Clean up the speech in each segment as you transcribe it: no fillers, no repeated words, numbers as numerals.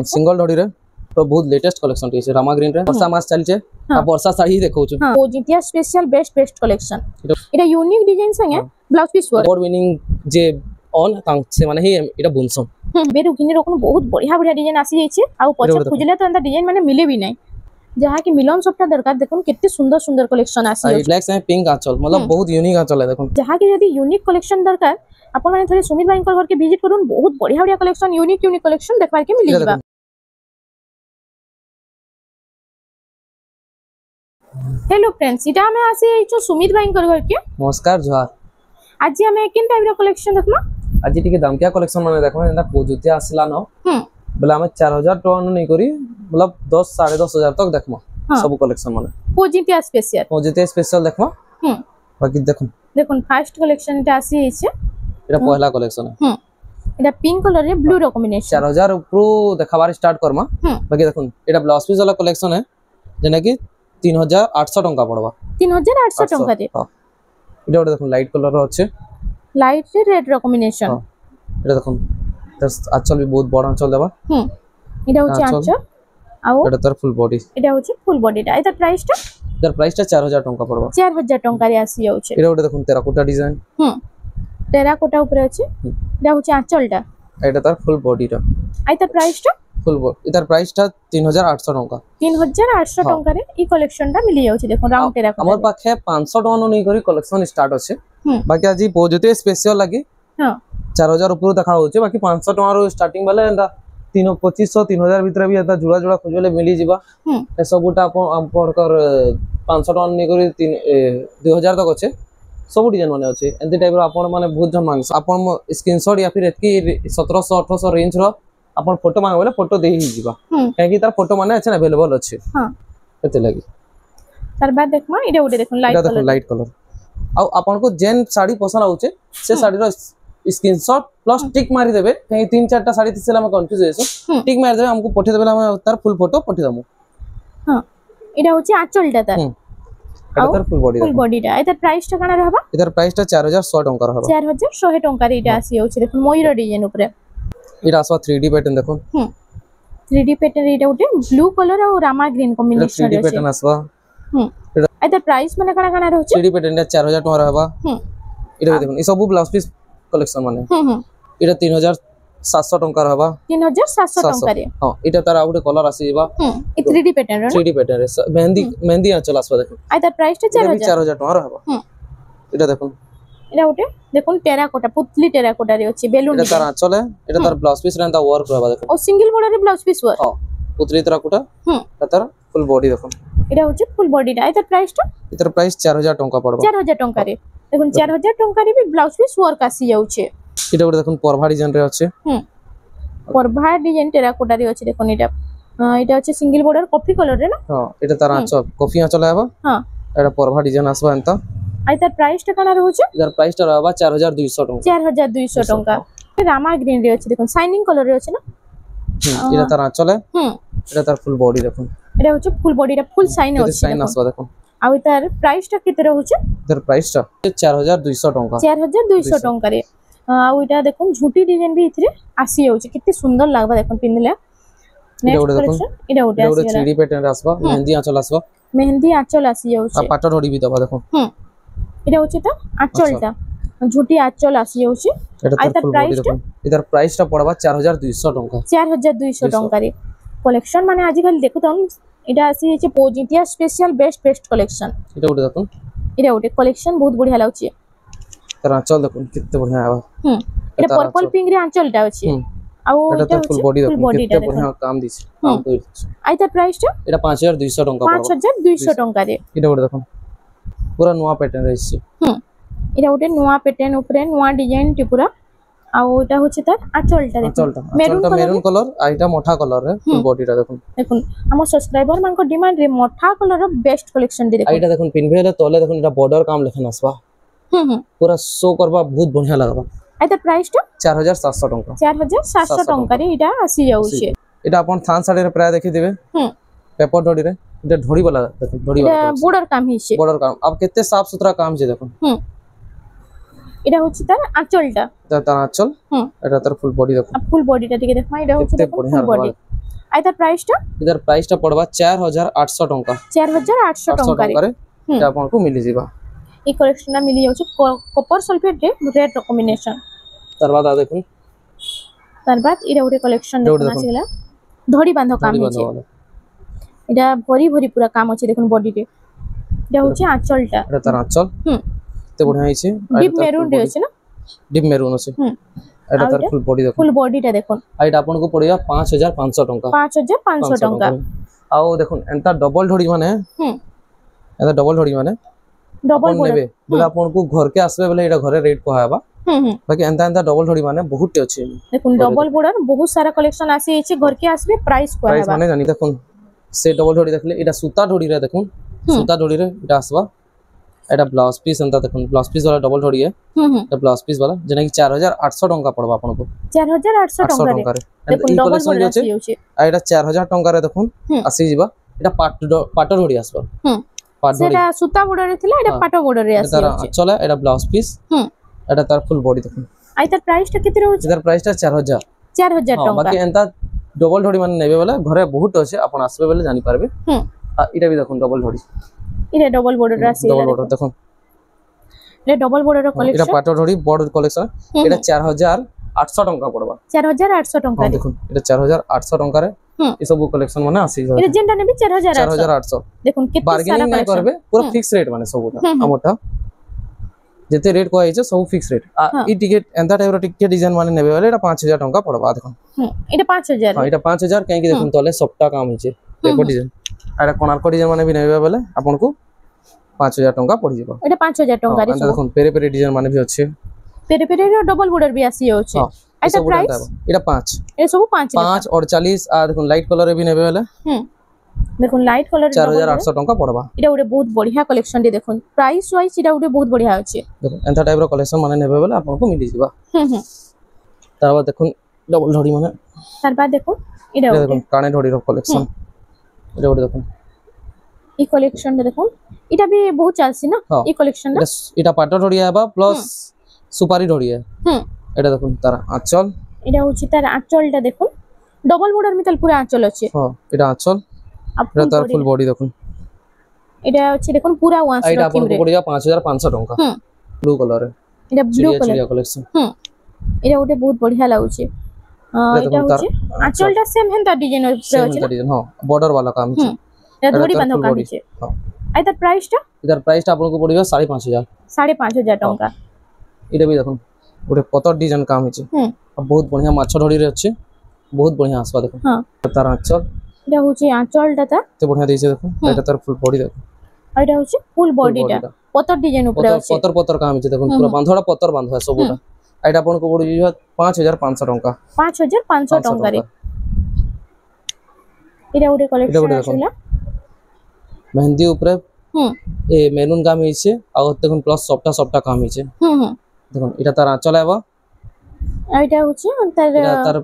Single धड़ी रे तो बहुत latest collection T Rama green रे वर्षा मास चलचे आ वर्षा साड़ी देखौ छु हां ओजितिया स्पेशल बेस्ट कलेक्शन एटा यूनिक डिजाइन संगे blouse piece work award winning जे ऑन तांग से माने ही एटा बुनसम बेरु किने रखन बहुत बढ़िया बढ़िया डिजाइन आसी जाइछे आ पछे खुजले तो अंदर डिजाइन माने मिले भी नहीं जहा कि मिलन सबटा दरकार देखुन केते सुंदर सुंदर कलेक्शन आसी है ब्लैक से पिंक आंचल मतलब बहुत यूनिक आंचल है देखुन जहा कि यदि यूनिक कलेक्शन दरकार अपन माने थोड़े सुमित भाई घर के विजिट करूँ बहुत बढ़िया बढ़िया कलेक्शन यूनिक कलेक्शन देखबार के मिली जिबा। हेलो फ्रेंड्स इटा हमें आसी जो सुमित भाई घर के नमस्कार जोहार आज हमें किन टाइप रो कलेक्शन देखमा आज टिके दामकिया कलेक्शन माने देखमा एंदा पोजुतिया आसला न बोले हमें 4000 टका नहीं करी मतलब 10 10.5 तक देखमा सब कलेक्शन माने पोजितिया स्पेशल देखमा बाकी देखुन फर्स्ट कलेक्शन इटा आसी छै एटा पहला कलेक्शन है एटा पिंक कलर रे ब्लू रो कॉम्बिनेशन 4000 ऊपर देखाबार स्टार्ट करमा बाकी देखुन एटा ब्लाउज पीस वाला कलेक्शन है जेना कि 3800 टका पड़बा 3800 टका रे एटा देखुन लाइट कलर रो अछि लाइट से रेड रो कॉम्बिनेशन एटा देखुन आंचल भी बहुत बड़ा आंचल देबा एटा होची आंचल आउ एटा तर फुल बॉडी एटा होची फुल बॉडी टा एटा प्राइस टा 4000 टका पड़बा 4000 टका रे आसी जाउछे एटा देखुन टेराकोटा डिजाइन टेराकोटा ऊपर अछि एटा होची आंचल टा एटा तर फुल बॉडी टा एटा प्राइस टा फुल बॉडी इधर प्राइस टा 3800 टका 3800 टका रे ई कलेक्शन टा मिली जाउछे देखो राउंड टेराकोटा हमर पाखे 500 टका नो नहीं करी कलेक्शन स्टार्ट अछि बाकी आज पोजिटिव स्पेशल लागि हां 4000 ऊपर देखा होचे बाकी 500 टका रो स्टार्टिंग वाला एंदा 2500 3000 भीतर भी एता जुड़ा जुड़ा खोजले मिली जिबा ए सबटा अपन कर 500 टका नहीं करी 2000 तक अछि सब डिजाइन माने अछि एंती टाइप रो अपन माने बहुत जन मांग अपन स्क्रीनशॉट या फिर एतकी 1700 1800 रेंज रो अपन फोटो मांगे बोले फोटो दे ही जिबा काहे कि तार फोटो माने अछि अवेलेबल अछि हां एते लागि तार बाद देखमा इडे उडे देखुन लाइट कलर आ अपन को जेन साड़ी पसंद आउचे से साड़ी रो स्क्रीनशॉट प्लस टिक मारी देबे कहीं 3-4टा साड़ी थिसेला हम कंफ्यूज हेसो टिक मार देबे हमको पठे देबे हम तार फुल फोटो पठे दमु हां इडा होची आंचलटा तार एटा तार फुल बॉडी टा एटा प्राइस टा काना रहबा इधर प्राइस टा 4100 टका रहबा 4100 टका रे इडा आसी होची देखो मयूर डिजाइन ऊपर इडा आसवा 3D पैटर्न देखो 3D पैटर्न इडा उटे ब्लू कलर और रामा ग्रीन कॉम्बिनेशन 3D पैटर्न आसवा एटा प्राइस माने काना रहउची 3D पैटर्न 4000 टका रहबा इडा देखो ई सब ब्लाउज पीस कलेक्शन माने इडा 3700 टका रहबा 3700 टका रे हां इटा तार आउटे कलर आसीबा ई 3D पैटर्न रे 3D पैटर्न रे मेहंदी आंचल आसबा देखो आइता प्राइस टा 4000 टका रहबा इटा देखो इडा उटे देखो टेराकोटा पुतली टेराकोटा रे अछि बेलून इटा तार आंचल है इटा तार ब्लाउज पीस रेंदा वर्क रहबा देखो और सिंगल बॉर्डर रे ब्लाउज पीस वर्क हां पुतली टेराकोटा तार फुल बॉडी देखो इडा होची फुल बॉडी टा आइता प्राइस टा इतर प्राइस 4000 टका पड़बा 4000 टका रे देखो 4000 टका रे भी ब्लाउज पीस वर्क आसी जाउछे इटा उटे देखो परभा डिजाइन रे अछि परभा डिजाइन टेराकोटा रे अछि देखो इटा इटा अछि सिंगल बॉर्डर कॉफी कलर रे ना हां इटा तार आंचल कॉफी आंचल आबा हां एटा परभा डिजाइन आसबा एंता आइता प्राइस टा काना रहउछे इधर प्राइस टा रहबा 4200 टका 4200 टका रामा ग्रीन रे अछि देखो शाइनिंग कलर रे अछि ना इटा तार आंचल है इटा तार फुल बॉडी देखो एटा होचे फुल बॉडी रा फुल शाइन अछि शाइन आसबा देखो आ इतार प्राइस टा केते रहउछे इधर प्राइस टा 4200 टका 4200 टका रे आ इटा देखो झूटी डिजाइन भी इथरे आसी जाउछे किते सुंदर लागबा देखो पिनले नेक्स्ट कलेक्शन इटा उटे आसी 3D पैटर्न रे आसबा मेहंदी आंचल आसबा मेहंदी आंचल आसी जाउछे आ पाटो ढोडी भी दबा देखो इटा होचे ता आंचल टा झूटी आंचल आसी जाउछे आइता प्राइस टा इधर प्राइस टा पड़बा 4200 टका 4200 टका रे कलेक्शन माने आज खाली देखुतन इटा आसी जे पोजिटिया स्पेशल बेस्ट कलेक्शन इटा उटे देखो इटा उटे कलेक्शन बहुत बढ़िया लागछि तर आंचल देखो कितने बढ़िया आबा इटा पर्पल पिंक रे आंचल टा अछि आउ इटा फुल बॉडी देखो कितने बढ़िया काम दिस काम तो आइता प्राइस टा इटा 5200 टका पड़बा 5200 टका रे इटा उटे देखो पूरा नवा पैटर्न रहछि इटा उटे नवा पैटर्न ऊपर नवा डिजाइन टी पूरा आउ इटा होछि त आंचलटा देखो मेरून कलर आइटा मोठा कलर रे फुल बॉडी रा देखो हम सब्सक्राइबर मान को डिमांड रे मोठा कलर रो बेस्ट कलेक्शन दे देखो आइटा देखो पिनभेले तोले देखो इटा बॉर्डर काम लेखन आसबा पूरा शो करबा बहुत बढ़िया लागबा आइता प्राइस टा 4700 टका 4700 टका रे इटा आसी जाउछे इटा अपन थान साड़ी रे प्राय देखि देबे पेपर ढोडी रे इटा ढोडी वाला देखो ढोडी वाला बॉर्डर काम हिचे बॉर्डर काम अब कितने साफ सुथरा काम छे देखो इटा होछि तार आंचलटा तार आंचल एटा तार फुल बॉडी देखो फुल बॉडी टा टिके देखमा इटा होछि देखो फुल बॉडी आइदर प्राइस टा इधर प्राइस टा पड़वा 4800 टंका 4800 टंका रे এটা आपको मिली जीवा ई कलेक्शन ना मिली जाउची कॉपर सल्फेट रे रेड कॉम्बिनेशन तार बाद आ देखो तार बाद इरा उडे कलेक्शन देखना छिला धड़ी बांध काम होची इडा भरी भरी पूरा काम अछि देखुन बॉडी रे इडा होची आंचलटा এটা তার আঁচল তে বড় হইছে ডিপ মেরুন রে আছে না ডিপ মেরুন আছে এটা তার ফুল বডি দেখুন ফুল বডিটা দেখুন এটা आपनको পড়িবা 5500 টাকা 5500 টাকা আও দেখুন এন্তা ডবল ঢড়ি মানে এটা ডবল ঢড়ি মানে डबल নেবে বলে आपनको घर के আসবে বলে এটা ঘরে রেট কহাবা বাকি এন্তা এন্তা ডবল ঢড়ি মানে বহুত আছে দেখুন ডবল বর্ডার বহুত সারা কালেকশন আসি আছে घर के আসবে প্রাইস কহাবা প্রাইস মানে জানি দেখুন সে ডবল ঢড়ি দেখলে এটা সুতা ঢড়ি রে দেখুন সুতা ঢড়ি রে এটা আসবা এটা ব্লাউজ পিস এন্তা দেখুন ব্লাউজ পিস वाला ডবল ঢড়ি है এটা ব্লাউজ পিস वाला যেটা কি 4800 টাকা পড়বা आपनको 4800 টাকা রে দেখুন ডবল বর্ডার আসি আছে আর এটা 4000 টাকা রে দেখুন আসি ଯିବା এটা পাট ঢড়ি আসবা পাট ঢড়ি সেটা সুতা বর্ডার রে থিলা এটা পাট বর্ডার রে আসি আছে চলে এটা ব্লাউজ পিস এটা তার ফুল বডি দেখুন আইতার প্রাইসটা কেতে রହୁଛି এটার প্রাইসটা 4000 টাকা বাকি এন্তা ডবল ঢড়ি মানে নেবে বলে ঘরে বহুত আছে আপন আসবে বলে জানি পারবে এটা भी দেখুন ডবল ঢড়ি এটা ডবল বর্ডার আসি ডবল বর্ডার দেখুন এটা ডবল বর্ডার কালেকশন এটা পাট ঢড়ি বর্ডার কালেকশন এটা 4800 টাকা পড়বা 4800 টাকা দেখুন এটা 4800 টাকা রে এই সব কালেকশন মানে আসি যাবে এটা যেটা নেবে 4800 দেখুন কেতে সারা বার্গেনিং নাই করবে পুরো ফিক্স রেট মানে সবটা আমটা যেতে রেট কয় আছে সব ফিক্স রেট ই টিকেট এন্তা টাইপর টিকেট ডিজাইন মানে নেবে বলে এটা 5000 টাকা পড়বা দেখুন এটা 5000 হ্যাঁ এটা 5000 কাই কি দেখুন তলে সবটা কাম হইছে দেখো ডিজাইন আর কোনার ডিজাইন মানে भी নেবে বলে आपनको 5000 টাকা পড়ি যাব এটা 5000 টাকা রে দেখুন পেরে পেরে ডিজাইন মানে भी আছে পেরে পেরে ডবল বর্ডার भी আসি আছে এটা প্রাইস এটা 5 এটা সব 5 48 আর দেখুন লাইট কালার भी নেবে বলে দেখুন লাইট কালার 4800 টাকা পড়বা এটা ওরে বহুত বঢ়িয়া কালেকশন দি দেখুন প্রাইস ওয়াইজ এটা ওরে বহুত বঢ়িয়া আছে দেখুন এন্তা টাইপর কালেকশন মানে নেবে বলে आपनको মিলি যাবা তারপর দেখুন ডবল ঢড়ি মানে তারপর দেখুন এটা দেখুন কানে ঢড়ির কালেকশন এটা ওরে দেখুন এই কালেকশনটা দেখুন এটা भी বহুত চালছি না এই কালেকশনটা এটা পাটা ঢড়ি আবা প্লাস সুপারি ঢড়ি এটা দেখুন তার আঁচল এটা হচ্ছে তার আঁচলটা দেখুন ডবল বর্ডার মিতাল পুরো আঁচল আছে হ্যাঁ এটা আঁচল এটা তার ফুল বডি দেখুন এটা হচ্ছে দেখুন পুরো ওয়ান্স এটা আপনাকে পড়িয়া 5500 টাকা ব্লু কালারে এটা ব্লু কালার কালেকশন এটা ওটা বহুত বঢ়িয়া লাগুছে এটা হচ্ছে আঁচলটা সেম হেনতা ডিজাইন উপরে আছে না হ্যাঁ বর্ডার वाला काम আছে এটা ধরি বাঁধা কাম আছে আর তার প্রাইসটা এটার প্রাইসটা আপনাকে পড়িবা 5500 5500 টাকা এটা भी দেখুন ওটা কত ডিজাইন কাম আছে বহুত বঢ়িয়া মাছ ঢড়ি রে আছে বহুত বঢ়িয়া আসবা দেখুন হ্যাঁ তার আঁচল এটা হচ্ছে আঁচলটা তা তো বঢ়িয়া দিয়েছে দেখুন এটা তার ফুল বডি দেখুন আর এটা হচ্ছে ফুল বডিটা পতর ডিজাইন উপরে আছে পতর পতর কাম আছে দেখুন পুরো বাঁধড়া পতর বাঁধা সবটা এটা আপনাকে পড়িবা 5500 টাকা 5500 টাকা রে এটা ওরে কালেকশন আছে না মেহেন্দি উপরে এ মেরুন কাম হইছে আর দেখুন প্লাস সবটা কাম হইছে দেখুন এটা তার আঁচল আইবা আর এটা হচ্ছে তার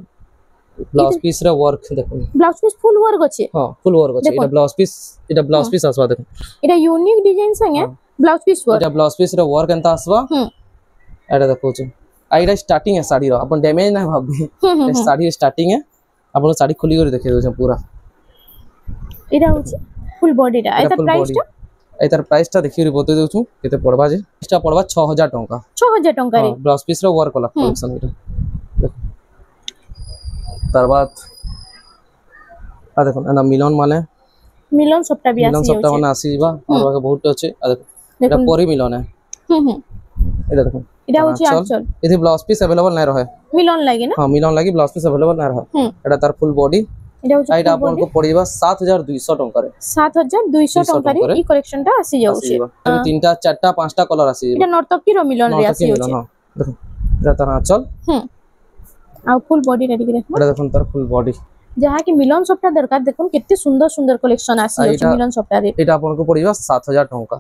ব্লাউজ পিস রে ওয়ার্ক দেখুন ব্লাউজ পিস ফুল ওয়ার্ক আছে হ্যাঁ ফুল ওয়ার্ক আছে এটা ব্লাউজ পিস আসবা দেখুন এটা ইউনিক ডিজাইন সঙ্গে ব্লাউজ পিস ওয়ার্ক এটা ব্লাউজ পিস রে ওয়ার্ক এন্তা আসবা এটা দেখুন আইরা স্টার্টিং है साड़ी रो अपन डैमेज ना भाबी साड़ी स्टार्टिंग है अपन साड़ी खुली করে দেখে দেছো পুরা এটা হচ্ছে ফুল বডিটা এটা প্রাইসটা এটার প্রাইসটা দেখিরি বতে দেউছু কেতে পড়বা যে এটা পড়বা 6000 টাকা 6000 টাকা রে ব্লাউজ পিস রে ওয়ার্ক वाला কালেকশন এটা তারপর দেখুন এটা মিলন মানে মিলন সবটা বি আসি মিলন সবটা মানে আসি যাবা আমার কাছে বহুত আছে এটা পরি মিলন এটা দেখুন এটা হচ্ছে আঁচল এতে ব্লাউজ পিস अवेलेबल নাই রহে মিলন লাগে না হ্যাঁ মিলন লাগি ব্লাউজ পিস अवेलेबल নাই রহে এটা তার ফুল বডি এটা হচ্ছে এটা আপনাকে পড়িবা 7200 টাকা রে 7200 টাকা রে এই কালেকশনটা আসি যাচ্ছে তুমি তিনটা চারটা পাঁচটা কালার আসি এটা নর্তকীর মিলন রে আসি যাচ্ছে দেখুন এটা তার আঁচল আর ফুল বডি রেডি করে দেখুন এটা দেখুন তার ফুল বডি যাহা কি মিলন সবটা দরকার দেখুন কেতে সুন্দর সুন্দর কালেকশন আসি যাচ্ছে মিলন সবটা রে এটা আপনাকে পড়িবা 7000 টাকা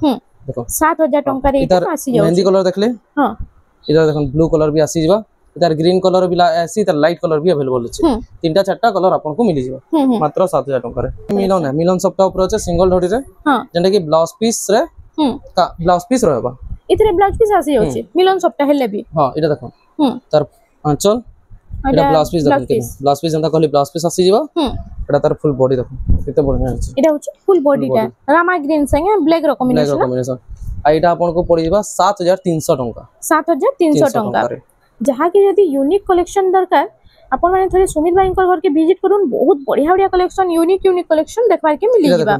দেখুন 7000 টাকা রে এটা আসি যাচ্ছে মেহেন্দি কালার দেখলে হ্যাঁ এটা দেখুন ব্লু কালার भी আসি যাবা इधर ग्रीन कलर भी ऐसी इधर लाइट कलर भी अवेलेबल আছে তিনটা চারটা কলর আপনাকে মিলি যাবে মাত্র 7000 টাকা রে মিলন है মিলন সবটা উপরে আছে সিঙ্গেল ঢড়ি রে যেটা কি ব্লাউজ পিস রে ব্লাউজ পিস রহবা ইতরে ব্লাউজ পিস আসি যাচ্ছে মিলন সবটা হেলে বি হ্যাঁ এটা দেখুন তার আঁচল এটা ব্লাউজ পিস দেখুন ব্লাউজ পিস যেটা कहली ব্লাউজ পিস আসি ଯିବ এটা তার ফুল বডি দেখুন কেতে বঢ়িয়া আছে এটা হচ্ছে ফুল বডিটা রামা গ্রিন সঙ্গে ব্ল্যাক র কম্বিনেশন আর এটা আপনাকে পড়ি ଯିବ 7300 টাকা 7300 টাকা যাহা কি যদি ইউনিক কালেকশন দরকার আপন মানে থরে সুমিত ভাইঙ্কর ঘর কে ভিজিট করুন বহুত বঢ়িয়া বঢ়িয়া কালেকশন ইউনিক কালেকশন দেখবার কে মিলি ଯିবা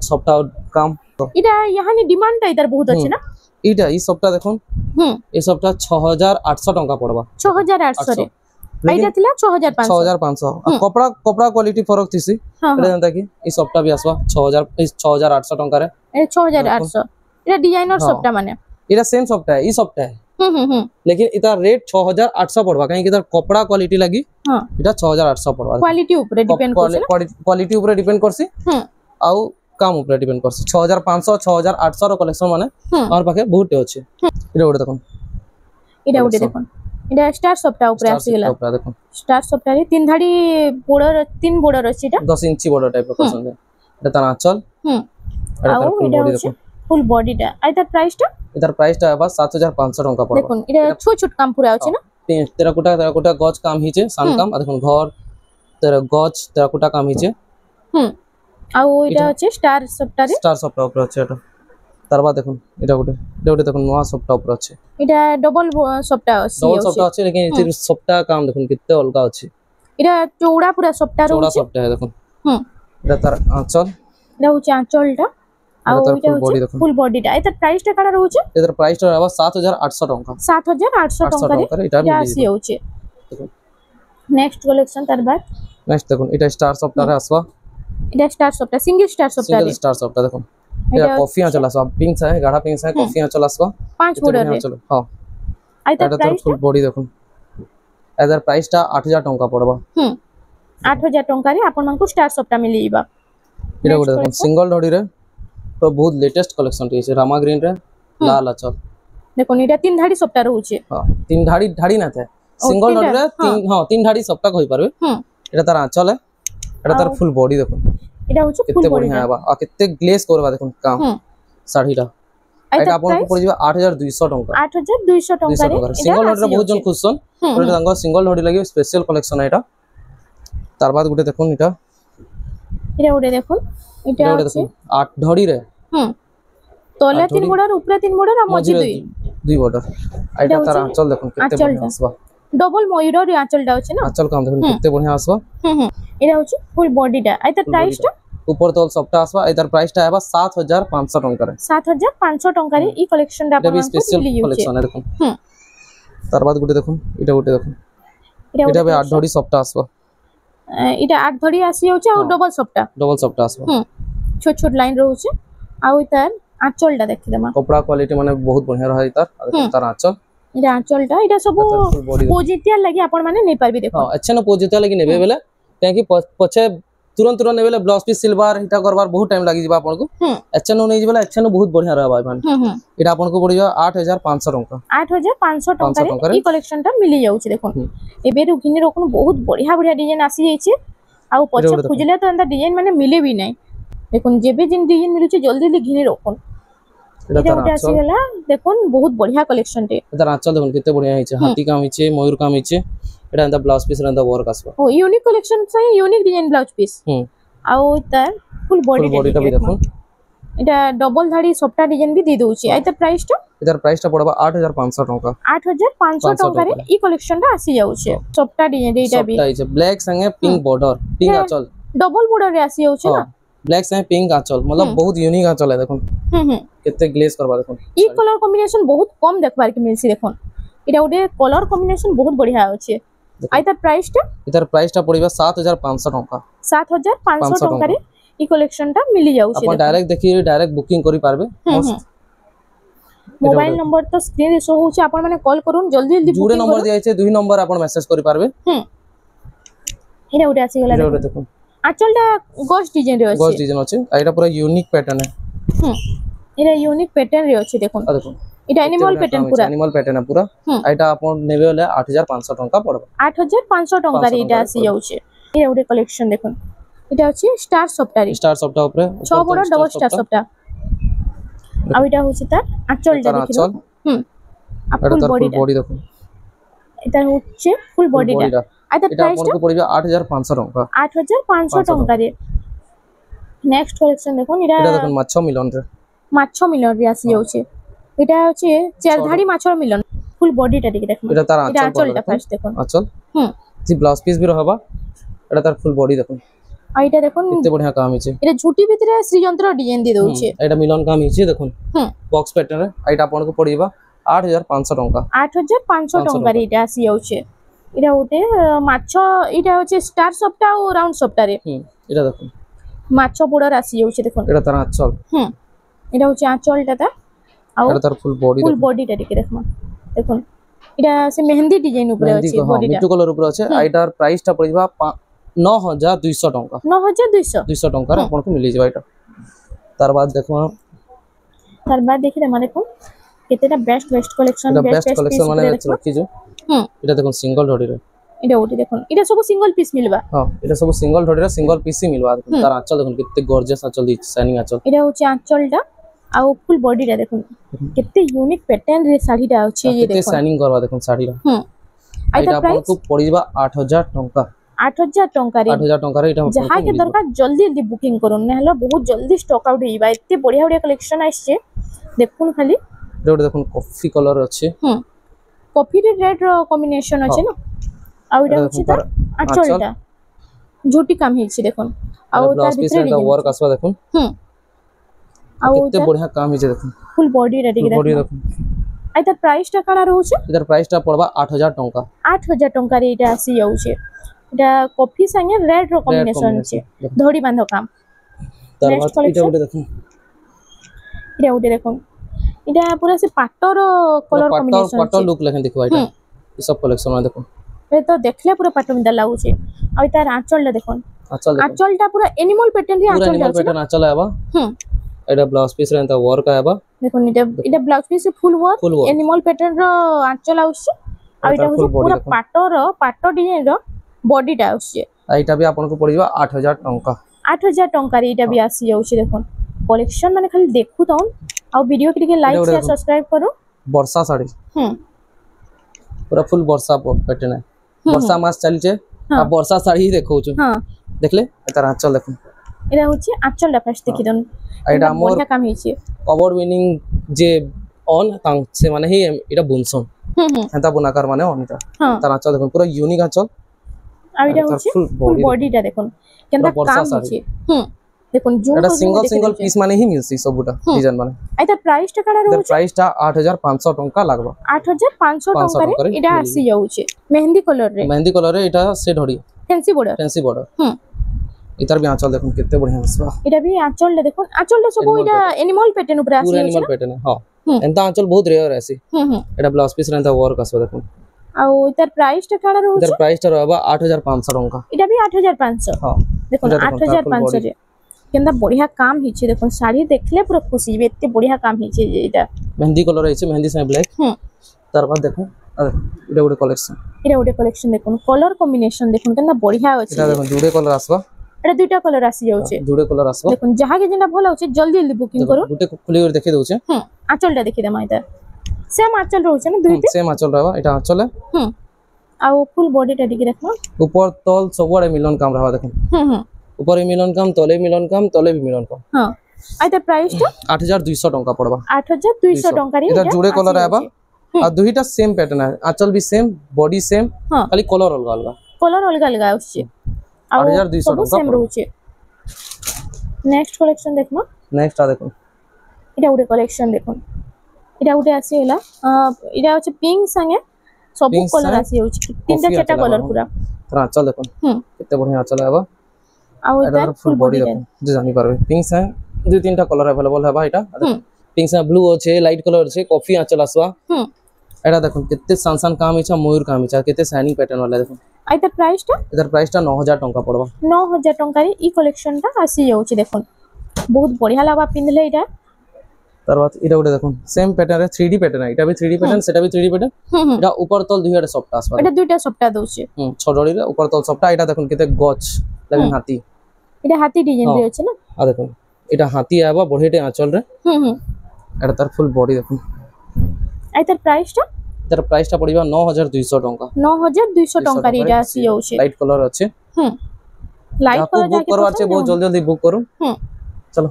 সবটা কাম এটা ইয়াহানি ডিমান্ডটা ইদার বহুত আছে না এটা এই সবটা দেখুন এই সবটা 6800 টাকা পড়বা 6800 রে এইটা थिला 6500 कपड़ा क्वालिटी फरक थीसी एटा जनता की ई सप्ताह भी आसवा 6800 टंका रे 6800 एटा डिजाइनर सप्ताह माने एटा सेम सप्ताह है ई सप्ताह है लेकिन इता रेट 6800 पड़वा काहे कि इधर कपड़ा क्वालिटी लगी हां एटा 6800 पड़वा क्वालिटी ऊपर डिपेंड करसी क्वालिटी ऊपर डिपेंड करसी आउ काम ऊपर डिपेंड करसी 6500 6800 रो कलेक्शन माने और पाखे बहुत अछि एटा ओडे देखन এটা স্টার সফটটা উপরে আসি গলা দেখুন স্টার সফটরে তিন ধাড়ি বর্ডার তিন বর্ডার আছে এটা 10 ইঞ্চি বর্ডার টাইপ এর পছন্দ এটা তার আঁচল এটা হচ্ছে ফুল বডিটা এটার প্রাইসটা আবার 7500 টাকা পড়বে দেখুন এটা ছোট ছোট কাম পুরা আছে না তেরাকোটা গজ কাম হিছে সান কাম দেখুন ঘর তেরাকোটা কাম হিছে আর এটা হচ্ছে স্টার সফটটা উপরে আছে এটা তারপর দেখুন এটা দেখুন নোয়া সফটটা উপরে আছে এটা ডবল সফটটা আছে लेकिन এর সফটটা কাম দেখুন কিত্তে অলগা আছে এটা চৌড়া পুরা সফটটা রয়েছে চৌড়া সফটটা দেখুন এটা তার আঁচল এটা হচ্ছে আঁচলটা আর এটা হচ্ছে ফুল বডিটা এটার প্রাইসটা কাটা রয়েছে এটার প্রাইসটা আবার 7800 টাকা 7800 টাকা রে এটা আসি হচ্ছে দেখুন নেক্সট কালেকশন তারপর নেক্সট দেখুন এটা স্টার সফটটা আসবা এটা স্টার সফটটা সিঙ্গেল স্টার সফটটা দেখুন এটা কফি আঁচল আসবা পিঙ্ক আছে গাঢ়া পিঙ্ক আছে কফি আঁচল আসবা 5 বর্ডার রে চলো হ্যাঁ এটা তো ফুল বডি দেখুন এটার প্রাইসটা 8000 টাকা পড়বা 8000 টাকা রে আপন মানকো স্টার সফটটা মিলি যাবা এটা গুলো দেখুন সিঙ্গেল ধড়ি রে তো বহুত লেটেস্ট কালেকশন টি আছে রামা গ্রিন রে লাল আঁচল দেখুন এটা তিন ধাড়ি সফটটা রয়েছে হ্যাঁ তিন ধাড়ি না থাকে সিঙ্গেল ধড়ি রে তিন ধাড়ি সফটটা কই পারবে এটা তার আঁচল है এটা তার ফুল বডি দেখুন এটা হচ্ছে ফুল বডি হ্যাঁ আর কিত্তে গ্লেজ করবা দেখুন কাম শাড়িটা এটা আপনাকে পড়ি যাবে 8200 টাকা 8200 টাকা রে সিঙ্গেল ধড়ি বহুত জন খুশন এটা তাঙ্গ সিঙ্গেল ধড়ি লাগি স্পেশাল কালেকশন এটা তার বাদ গুটে দেখুন এটা দেখুন এটা হচ্ছে 8 ধড়ি রে তলে তিন বর্ডার উপরে তিন বর্ডার আর মঝি দুই বর্ডার এটা তার আঁচল দেখুন কিত্তে বড়িয়া আসবা ডবল ময়ূরের আঁচলটা আছে না আঁচল কাম দেখুন কিত্তে বড়িয়া আসবা এটা হচ্ছে ফুল বডিটা এটার প্রাইসটা উপর তল সবটা আসবা এটার প্রাইসটা আবার 7500 টাকা রে 7500 টাকা রে এই কালেকশনটা আপনারা স্পেশাল কালেকশন দেখুন তার বাদ গুটে দেখুন এটা দেখুন এটা বে 8 ধড়ি সবটা আসবা এটা 8 ধড়ি আসি হচ্ছে আর ডবল সবটা আসবা ছোট ছোট লাইন রয়েছে আর ওইটার আঁচলটা দেখি দেমা কপড়া কোয়ালিটি মানে বহুত বঢ়িয়া রহে তার আঁচল এটা আঁচলটা এটা সব পজিটিভ লাগি আপন মানে নেই পারবি দেখো আচ্ছা না পজিটিভ লাগি নেবে বেলে কাকি পছে तुरंत नेबेले ब्लाउज पीस सिल्वर हिटा करबार बहुत टाइम लागि जिबा आपन को अच्छा नो नै जिबेला अच्छा नो बहुत बढ़िया रहबा भाई एटा आपन को पड़ी जा 8500 टका 8500 टका रे ई कलेक्शनटा मिली जाउ छी देखो एबे रुकिनी रोकन बहुत बढ़िया डिजाइन आसी जाई छी आ पछे खुजले तो अंदर डिजाइन माने मिले भी नै देखो जेबे जिन डिजाइन मिलु छी जल्दी जल्दी घिनी रोकन एटा आसी गेला देखो बहुत बढ़िया कलेक्शन टे एटा आंचल देखो किते बढ़िया है छी हाथी काम है मयूर काम है এটা and blouse piece and work আসবে ও ইউনিক কালেকশন সাই ইউনিক ডিজাইন ব্লাউজ পিস আও তার ফুল বডিটা भी দেখুন এটা ডবল ধাড়ি সবটা ডিজাইন भी দি দউছি আইতা প্রাইসটা এটার প্রাইসটা পড়বা 8500 টাকা 8500 টাকা রে এই কালেকশনটা আসি যাউছে সবটা ডিজাইন এইটা भी সবটা আছে ব্ল্যাক সঙ্গে পিঙ্ক বর্ডার পিঙ্ক আঁচল ডবল বর্ডার রে আসি যাউছে না ব্ল্যাক সঙ্গে পিঙ্ক আঁচল मतलब बहुत यूनिक आंचल है দেখুন কিতে গ্লেজ করবা দেখুন এই কালার কম্বিনেশন বহুত কম দেখবার কি মিলছি দেখুন এটা ওডে কালার কম্বিনেশন বহুত বঢ়িয়া আছে আইতার প্রাইসটা পড়িবা 7500 টাকা 7500 টাকা রে এই কালেকশনটা মিলি যাউছে আপন ডাইরেক্ট দেখি ডাইরেক্ট বুকিং করি পারবে মোবাইল নম্বর তো স্ক্রিনে শো হচ্ছে আপন মানে কল করুন জলদি জলদি জুড়ে নম্বর দিয়াছে দুই নম্বর আপন মেসেজ করি পারবে এটা ওটা আসি গলা দেখুন আঁচলটা গস ডিজাইন রে আছে গস ডিজাইন আছে আর এটা পুরো ইউনিক প্যাটার্ন এটা ইউনিক প্যাটার্ন রে আছে দেখুন দেখুন এটা অ্যানিমাল প্যাটার্ন পুরা এটা আপন নেবে হলে 8500 টাকা পড়বে 8500 টাকা রে এটা আসি যাচ্ছে এটা ওটা কালেকশন দেখুন এটা হচ্ছে স্টার সফটটা উপরে 6 বড় ডবল স্টার সফটটা আর এটা হচ্ছে তার আঁচলটা দেখুন আর ফুল বডি দেখুন এটা হচ্ছে ফুল বডিটা আইতা এটা প্রাইসটা আপনাদের পড়িবা 8500 টাকা 8500 টাকা রে নেক্সট কালেকশন দেখুন এটা দেখুন মাছ মিলন রে আসি যাচ্ছে এটা হচ্ছে চারধাড়ি মাছর মিলন ফুল বডিটা দেখে দেখুন এটা তার আঁচলটা ফার্স্ট দেখুন আঁচল জি ব্লাউজ পিস বি রহবা এটা তার ফুল বডি দেখুন আর এটা দেখুন কত বঢ়িয়া কাম হিছে এটা ঝুটি ভিতরে শ্রীযন্ত্র ডিজাইন দিয়ে দউছে এটা মিলন কাম হিছে দেখুন বক্স প্যাটার্ন রে এটা আপনাদের পড়িবা 8500 টাকা 8500 টাকা রে এটা আসি যাচ্ছে এটা ওটে মাছ এটা হচ্ছে স্টার সফটা ও রাউন্ড সফটা রে এটা দেখুন মাছ বড় আসি যাচ্ছে দেখুন এটা তার আঁচল এটা হচ্ছে আঁচলটা তা আর এটা তার ফুল বডিটা দেখে দেখুন এটা সে মেহেন্দি ডিজাইন উপরে আছে বডিটা মিটু কলর উপরে আছে এটার প্রাইসটা পড়িবা 9200 টাকা 9200 টাকা আপনাকে মিলি যাবে এটা তার বাদ দেখো তার বাদ দেখি না দেখুন কেতেটা বেস্ট কালেকশন বেস্ট কালেকশন মানে রাখি যে এটা দেখুন সিঙ্গেল ধড়ি রে এটা ওটি দেখুন এটা সব সিঙ্গেল পিস মিলবা হ্যাঁ এটা সব সিঙ্গেল ধড়ি রে সিঙ্গেল পিস হি মিলবা তার আঁচল দেখুন কেতে গর্জিয়াস আঁচল দিছে শাইনিং আঁচল এটা হচ্ছে আঁচলটা আর ফুল বডিটা দেখুন কেতে ইউনিক প্যাটার্ন রে শাড়িটা আছে এই দেখুন কেতে শাইনিং করবা দেখুন শাড়িটা এটা আপনাকে পড়িবা 8000 টাকা 8000 টাকা রে 8000 টাকা রে এটা যাহা কে দরকার জলদি বুকিং করুন না হলে বহুত জলদি স্টক আউট হইবা এতে বড়িয়া কালেকশন আসছে দেখুন খালি এটা দেখুন কফি কালার আছে কফি রেড কম্বিনেশন আছে না আর এটা হচ্ছে তার আঁচলটা ঝুটি কাম হইছে দেখুন আর তার ভিতরে এটা ওয়ার্ক আসবা দেখুন আর কত বড়িয়া কাম হইছে দেখুন ফুল বডি রেডি দেখুন আর তার প্রাইসটা কানা রহুছে এটার প্রাইসটা পড়বা 8000 টাকা 8000 টাকা রে এটা আসি যাচ্ছে এটা কফি সঙ্গে রেড র কম্বিনেশন আছে ধড়ি বাঁধ কাম তারপর এটা ওটা দেখুন এটা ওটা দেখুন এটা পুরা সে পাটর কলর কম্বিনেশন পাটর লুক লেখেন দেখো এটা এই সব কালেকশন মানে দেখুন এ তো দেখলে পুরা পাটর মিদা লাগুছে আর তার আঁচলটা দেখুন আঁচলটা পুরা এনিমল প্যাটার্ন রে আঁচলটা এনিমল প্যাটার্ন আঁচল আবা এটা ব্লাউজ পিস রে এন্তা ওয়ার্ক আবা দেখুন এটা blouse piece full work animal pattern র আঁচল আউছে আর এটা হচ্ছে পুরা পাটর ডিজাইন র বডিটা আউছে আর এটা বি আপনাকে পড়িবা 8000 টাকা 8000 টাকা রে এটা বি আসি যাচ্ছে দেখুন কলেকশন মানে খালি দেখু তাও আর ভিডিও কে টিকে লাইক শেয়ার সাবস্ক্রাইব করো বর্ষা শাড়ি পুরা ফুল বর্ষা প্যাটার্ন है বর্ষা মাস চলছে আর বর্ষা শাড়ি দেখোছো দেখলে এটার আঁচল দেখুন এটা হচ্ছে আঁচলটা ফার্স্ট দেখি দেন এটা মোর কাম হইছে কভার উইনিং যে অন তাংছে মানে হি এটা বুনসন এটা বুনাকার মানে অন এটা তার আঁচল দেখুন পুরো ইউনিক আঁচল আর এটা হচ্ছে ফুল বডিটা দেখুন কেনটা কাম হইছে দেখুন এটা সিঙ্গেল পিস মানে হি মিলছে সবুটা ডিজাইন মানে এটা প্রাইসটা কারা রହୁছে প্রাইসটা 8500 টাকা লাগবে 8500 টাকা রে এটা আসি যাচ্ছে মেহেন্দি কালার রে এটা সে ধড়ি ফ্যান্সি বর্ডার এটার বি আঁচল দেখুন কত বঢ়িয়া আসবা এটা বি আঁচলটা দেখুন আঁচলটা সব এটা এনিমল প্যাটার্ন উপরে আসি পুরো এনিমল প্যাটার্ন হ্যাঁ এন্তা আঁচল বহুত রেয়ার আছে এটা ব্লাউজ পিস রে এন্তা ওয়ার্ক আসবা দেখুন আর এটার প্রাইসটা কারা রହୁছে এটার প্রাইসটা রহবা 8500 টাকা এটা বি 8500 হ্যাঁ দেখুন 8500 রে কেনটা বড়িয়া কাম হিছে দেখুন শাড়ি দেখলে পুরো খুশি হবে এতে বড়িয়া কাম হিছে এটা মেহেন্দি কালার আছে মেহেন্দি সঙ্গে ব্ল্যাক তারপর দেখুন এটা ওটা কালেকশন দেখুন কালার কম্বিনেশন দেখুন কেনটা বড়িয়া আছে এটা দেখুন জুড়ে কালার আসবা এটা দুইটা কালার আসি যাচ্ছে জুড়ে কালার আসবা দেখুন যাহাকে যেটা ভালো আছে জলদি বুকিং করুন দুটো খুলে করে দেখিয়ে দউছে আঁচলটা দেখি দেমা এটা সেম আঁচল রହୁছে না দুইটা সেম আঁচল रहबा এটা আঁচলে আর ফুল বডিটা দেখি দেখো উপর তল সবড়ে মিলন কাম रहबा দেখুন উপরে মিলন কাম তলে মিলন কাম তলে বি মিলন কাম হ্যাঁ আইতা প্রাইসটা 8200 টাকা পড়বা 8200 টাকা রে এটা জুড়ে কালার रहबा আর দুইটা সেম প্যাটার্ন আছে আঁচল বি সেম বডি সেম খালি কালার অলগা আছে 8200 টাকা সেম রହୁছে নেক্সট কালেকশন দেখো নেক্সট দেখুন এটা উড়ে কালেকশন দেখুন এটা উড়ে আছে এলা এটা হচ্ছে পিঙ্ক সঙ্গে সব কালার আছে হচ্ছে তিনটা চারটা কালার পুরা তো আঁচল দেখুন কত বঢ়িয়া আঁচল रहबा আর এটা ফুল বডি দেখুন যে জানি পারবে পিঙ্ক সঙ্গে দুই তিনটা কালার अवेलेबल है এটা পিঙ্ক সঙ্গে ব্লু আছে লাইট কালার আছে কফি আঁচল আসবা এটা দেখুন কত সানসান কাম ইচ্ছা ময়ূর কাম ইচ্ছা কত শাইনিং প্যাটার্ন वाला দেখুন আইতার প্রাইসটা 9000 টাকা পড়বা 9000 টাকা রে এই কালেকশনটা আসি যাচ্ছে দেখুন বহুত বঢ়িয়া লাগবা পিনলে এটা তারপর এটা ওটা দেখুন সেম প্যাটার্ন 3D প্যাটার্ন এটা বি 3D প্যাটার্ন সেটা বি 3D প্যাটার্ন এটা উপর তল দুইটা সফট আসবা এটা দুইটা সফটটা দউছে ছড়ড়িরে উপর তল সফটটা এটা দেখুন কত গছ দেখেন হাতি এটা হাতি ডিজাইন রয়েছে না আর দেখুন এটা হাতি আবা বড়িতে আঁচল রে এটা তার ফুল বডি দেখুন আইতার প্রাইসটা এটার প্রাইসটা পড়িবা 9200 টাকা। 9200 টাকা এটা আসি যাচ্ছে। লাইট কালার আছে। লাইট কালার বুক করবার আছে বহুত জলদি জলদি বুক করুন। চলো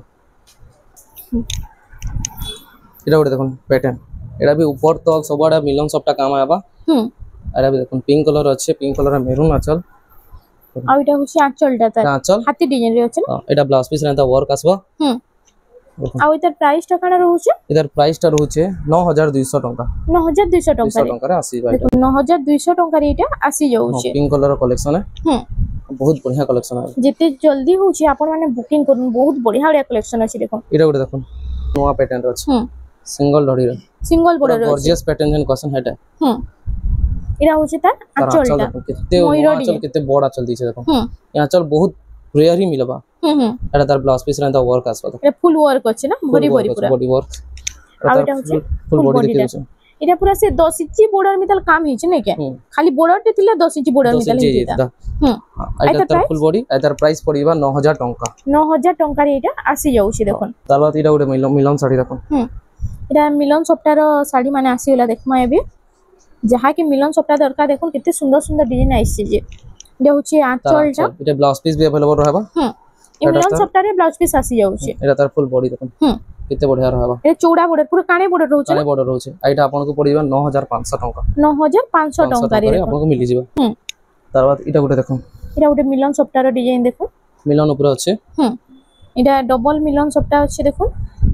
এটা ওটা দেখুন প্যাটার্ন, এটা भी ऊपर तल सबआडा मिलन सबटा काम आबा। আর भी দেখুন পিঙ্ক কালার আছে, পিঙ্ক কালার মেরুন আঁচল। আর এটা হচ্ছে আঁচলটা তার আঁচল হাতি ডিজাইন রে আছে না। এটা ব্লাউজ পিস রেতা ওয়ার্ক আসবা। আর এটার প্রাইসটা কাটা রহুছে? এটার প্রাইসটা রহুছে 9200 টাকা। 9200 টাকা রে আসিবা। এটা 9200 টাকা রে এটা আসি যাচ্ছে। পিঙ্ক কালার কালেকশন বহুত বঢ়িয়া কালেকশন আছে। যেতে জলদি হচ্ছে আপন মানে বুকিং করুন, বহুত বঢ়িয়া বঢ়িয়া কালেকশন আছে দেখুন। এটা ওটা দেখুন নয়া প্যাটার্ন আছে। সিঙ্গল ধড়ি রে সিঙ্গল বর্ডার আছে, গর্জিয়াস প্যাটার্ন যেন কসন হেটা। এটা হচ্ছে তার আঁচলটা। কিতে আঁচল কিতে বড় আঁচল দিছে দেখুন। এই আঁচল বহুত রেয়ার হি মিলবা। এটা তার ব্লাউজ পিস রেতা ওয়ার্ক আসবা। এটা ফুল ওয়ার্ক আছে না, ভরি ভরি পুরো বডি ওয়ার্ক। আর এটা হচ্ছে ফুল বডি দেখুন। এটা পুরা সে 10 ইঞ্চি বর্ডার মিতাল কাম হিছে না কে, খালি বর্ডারতে তিলা 10 ইঞ্চি বর্ডার মিতাল হিতা। এটা তার ফুল বডি, এটার প্রাইস পড়িবা 9000 টাকা। 9000 টাকা রে এটা আসি যাଉଛି দেখুন। তারপর এটা ওটা মিলন শাড়ি দেখুন। এটা মিলন সপ্তাহর শাড়ি মানে আসিগলা দেখমা এবি, যাহা কি মিলন সপ্তাহ দরকার দেখুন কেতে সুন্দর সুন্দর ডিজাইন আইছে। যে এটা হচ্ছে আঁচলটা, এটা ব্লাউজ পিস भी अवेलेबल रहबा। এই মিলন সপ্তাহে ব্লাউজ পিস আসি যাଉଛି। এটা তার ফুল বডি দেখুন কেতে বঢ়িয়া रहबा। এটা চৌড়া বর্ডার পুরো কানে বর্ডার রହୁছে, কানে বর্ডার রହୁছে। এইটা আপনাকে পড়িবা 9500 টাকা। 9500 টাকা রে আপনাকে মিলি যাবে। তারপর এটা ওটা দেখুন, এটা ওটা মিলন সপ্তাহর ডিজাইন দেখুন। মিলন উপরে আছে। এটা ডবল মিলন সপ্তাহ আছে দেখুন।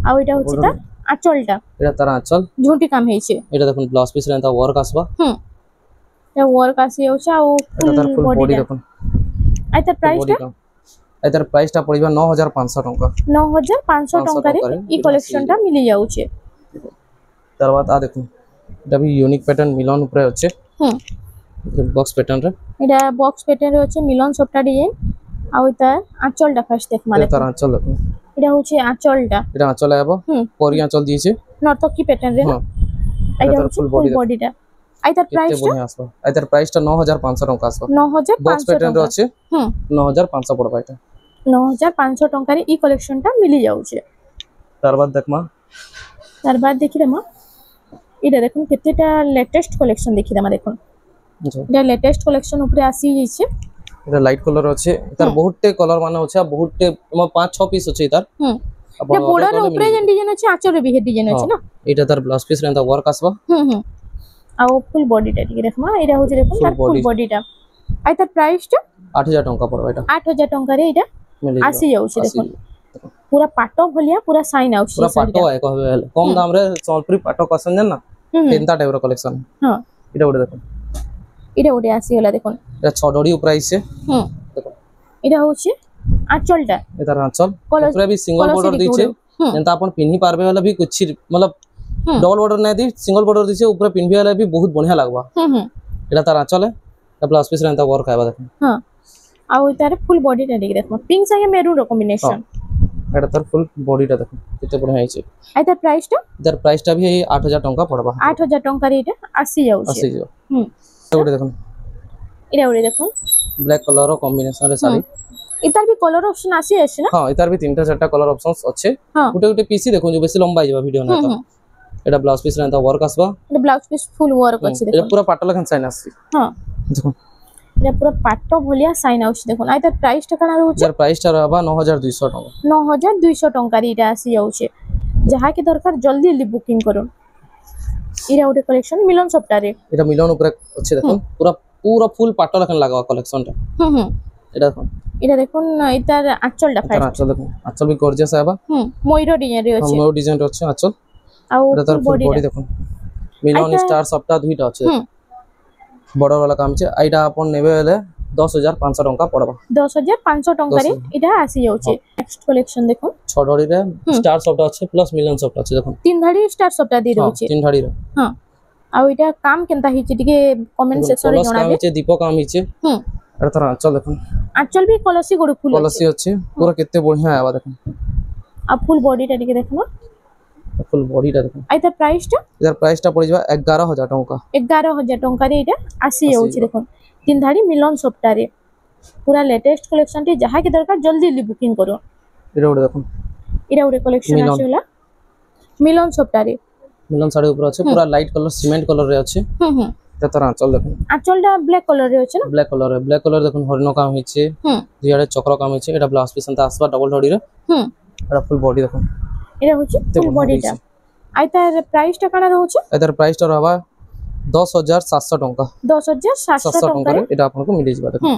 আর এটা হচ্ছে তা আঁচলটা, এটা তার আঁচল ঝুঁটি কাম হইছে। এটা দেখুন ব্লাউজ পিস রেতা ওয়ার্ক আসবা। এটা ওয়ার্ক আসি যাচ্ছে। আর ফুল বডি দেখুন। আর তার প্রাইসটা, এটার প্রাইসটা পড়িবা 9500 টাকা। 9500 টাকা রে এই কালেকশনটা মিলি যাচ্ছে। তারপর আ দেখুন এটা भी ইউনিক প্যাটার্ন মিলন উপরে আছে। বক্স প্যাটার্ন রে, এটা বক্স প্যাটার্ন রে আছে মিলন সবটা ডিজাইন। আর ওইটা আঁচলটা ফার্স্ট দেখ মানে তার আঁচল দেখুন। এটা হচ্ছে আঁচলটা, এটা আঁচল আইবো পরি আঁচল দিয়েছে নর্তকি প্যাটার্ন রে। এটা হচ্ছে ফুল বডিটা। আইতার প্রাইসটা আসবা, আইতার প্রাইসটা 9500 টাকা আসবা। 9500 বক্স প্যাটার্ন রে আছে। 9500 পড়বা। এটা 9500 টাকা রে এই কালেকশনটা মিলি যাচ্ছে। তারপর দেখমা, তারপর দেখি দেমা এটা দেখুন কেতেটা লেটেস্ট কালেকশন দেখি দেমা দেখুন। এটা লেটেস্ট কালেকশন উপরে আসি যাইছে। এটা লাইট কালার আছে, এটার বহুতটে কালার মানে আছে, বহুতটে 5-6 পিস আছে এটার। এটা বর্ডার উপরে যে ডিজাইন আছে আঁচলে বিহে ডিজাইন আছে না। এটা তার ব্লাউজ পিস রেতা ওয়ার্ক আসবা। আর ফুল বডিটা ঠিক দেখমা। এটা হচ্ছে দেখুন তার ফুল বডিটা। আর তার প্রাইসটা 8000 টাকা পড়বে। এটা 8000 টাকা রে এটা আসি যাচ্ছে দেখুন। পুরা পাটো ভলিয়া পুরা সাইন আউট পুরা পাটো আয় কবে কম দাম রে সম্বলপুরি পাটো কসন জান না এন্তা টাইপর কালেকশন। এটা ওটা দেখুন, এটা ওটা আসি হলা দেখুন। এটা ছডড়ি উপরে আইছে। দেখুন এটা হচ্ছে আঁচলটা, এটা আঁচল উপরে भी সিঙ্গল বর্ডার দিছে। যেটা আপন পিনহি পারবে হলে भी कुछ मतलब डबल बॉर्डर नहीं दी, सिंगल बॉर्डर दिसे ऊपर पिनबी वाला भी बहुत बढ़िया लगबा। এটা তার আঁচল है, ব্লাউজ পিস রেতা ওয়ার্ক আইবা দেখুন। আর ওইটার ফুল বডিটা দেখি দেখুন, পিঙ্ক সঙ্গে মেরুন কম্বিনেশন। এটা তার ফুল বডিটা দেখুন কত বড়িয়া হইছে। আর তার প্রাইসটা, এটার প্রাইসটা भी 8000 টাকা পড়বা। 8000 টাকা রে এটা আসি যাচ্ছে। আসি যাও। এটা দেখুন, এটা ওরে দেখুন ব্ল্যাক কালার কম্বিনেশন রে শাড়ি। এটার भी কলর অপশন আসি আছে না। এটার भी 3টা-4টা কলর অপশনস আছে। গোটে গোটে পিসি দেখুন যে বেশি লম্বা যাবে ভিডিও না। তো এটা ব্লাউজ পিস রেতা ওয়ার্ক আসবা। এটা ব্লাউজ পিস ফুল ওয়ার্ক আছে দেখুন। এটা পুরো পাটল লেখা সাইন আসছে। দেখুন এটা পুরো পাট্টো ভলিয়া সাইন আউট দেখুন। আর তার প্রাইসটা কেন রହୁছে? এর প্রাইসটা রহবা 9200 টাকা। 9200 টাকা রে এটা আসি যাচ্ছে। যাহা কি দরকার জলদি জলদি বুকিং করুন। এরা ওটা কালেকশন মিলন সপ্তাহে। এটা মিলন উপরে আছে দেখুন, পুরো পুরো ফুল পাটল লেখা লাগাওয়া কালেকশনটা। এটা দেখুন, এটা দেখুন এটার আঁচলটা ফাইন। আঁচল দেখুন, আঁচল भी গর্জিয়াস আইবা। ময়ূর ডিজাইন রে আছে। ময়ূর ডিজাইন আছে আঁচল। আর এটা তার ফুল বডি দেখুন, মিলন স্টার সপ্তাহ দুইটা আছে। বড় वाला কাম আছে। আইটা আপন নেবে হলে 10500 টাকা পড়বা। 10500 টাকা রে এটা আসি যাচ্ছে। নেক্সট কালেকশন দেখুন, ছডড়ি রে স্টার সপ্তাহ আছে প্লাস মিলন সপ্তাহ আছে দেখুন। তিন ধাড়ি স্টার সপ্তাহ দি রହୁছে। তিন ধাড়ি রে। আর এটা কাম কেনতা হিছে টিকে কমেন্ট সেকশন রে জଣାবে। কাম আছে দীপ কাম হিছে। এটা তার আঁচল দেখুন, আঁচল भी কলসি গড় ফুল কলসি আছে পুরো কেতে বঢ়িয়া আইবা দেখুন। আর ফুল বডিটা টিকে দেখুন, ফুল বডিটা দেখুন। আর তার প্রাইসটা, এর প্রাইসটা পড়ে যাবে 11000 টাকা। 11000 টাকা রে এটা আসি যাচ্ছে দেখুন। তিন ধাড়ি মিলন সপ্তাহে পুরা লেটেস্ট কালেকশনটি যাহা কি দরকার জলদি জলদি বুকিং করুন। এটা ওটা দেখুন, এটা ওটা কালেকশন আছে হলা মিলন সপ্তাহে। মিলন শাড়ি উপরে আছে পুরা লাইট কলর সিমেন্ট কলর রে আছে তার আঁচল দেখুন আঁচলটা ব্ল্যাক কলর রে আছে না ব্ল্যাক কলর দেখুন হরিণ কাম হইছে দুইয়াড়ে চক্র কাম হইছে এটা ব্লাউজ পিস এন্তা আসবা ডবল ধড়ি রে এটা ফুল বডি দেখুন এটা হচ্ছে ফুল বডিটা আই তার প্রাইসটা কানা রହୁছে এটার প্রাইসটা রহবা 10700 টাকা 10700 টাকা এটা আপনাকে মিলি যাবে দেখুন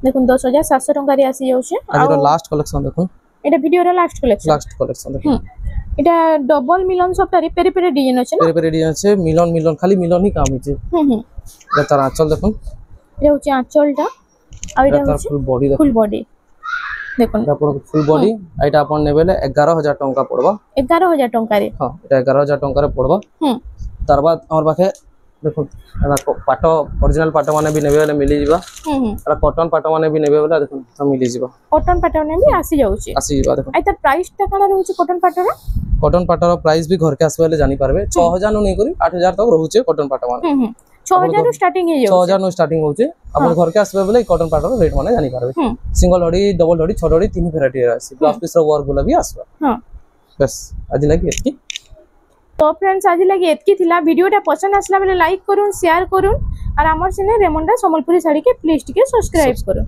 দেখুন 10700 টাকা রে আসি যাচ্ছে আর এটা লাস্ট কালেকশন দেখুন এটা ভিডিওর লাস্ট কালেকশন দেখুন এটা ডবল মিলন সবটা রে পেরে পেরে ডিজাইন আছে না পেরে পেরে ডিজাইন আছে মিলন খালি মিলন হি কাম হইছে এটা তার আঁচল দেখুন এটা হচ্ছে আঁচলটা আর এটা হচ্ছে ফুল বডি ফুল বডি দেখুন এটা পুরো ফুল বডি এটা আপন নেবেলে 11000 টাকা পড়বা 11000 টাকা রে হ্যাঁ এটা 11000 টাকা রে পড়বা তার বাদ আমার পাখে দেখুন এটা পাটো অরিজিনাল পাটো মানে भी নেবে বলে মিলি ଯିବା এটা কটন পাটো মানে भी নেবে বলে দেখুন তো মিলি ଯିବା কটন পাটো মানে भी আসি যাଉଛି দেখুন আই তার প্রাইসটা কানা রହୁଛି কটন পাটোর কটন পাটোর প্রাইস भी घर के आसबे বলে জানি পারবে 6000 नु नहीं करी 8000 तक রହୁছে কটন পাটো মানে 6000 ରୁ স্টার্টিং হই যাଉଛି 6000 नु स्टार्टिंग होचे अपन घर के आसबे বলে কটন পাটোর রেট মানে জানি পারবে সিঙ্গেল হড়ি ডবল হড়ি ছোট হড়ি তিন ভ্যারাইটি আছে ব্লাউজ পিস র ওয়ার্ক গুলা भी आसबा बस आज लगी এতকি তো फ्रेंड्स आज लगी एतकी थिला वीडियोटा पसंद आसला बेले लाइक करूँ शेयर करूँ और आमर चैनल रेमंडा संबलपुरी साड़ी के प्लीज टिके सब्सक्राइब करूँ।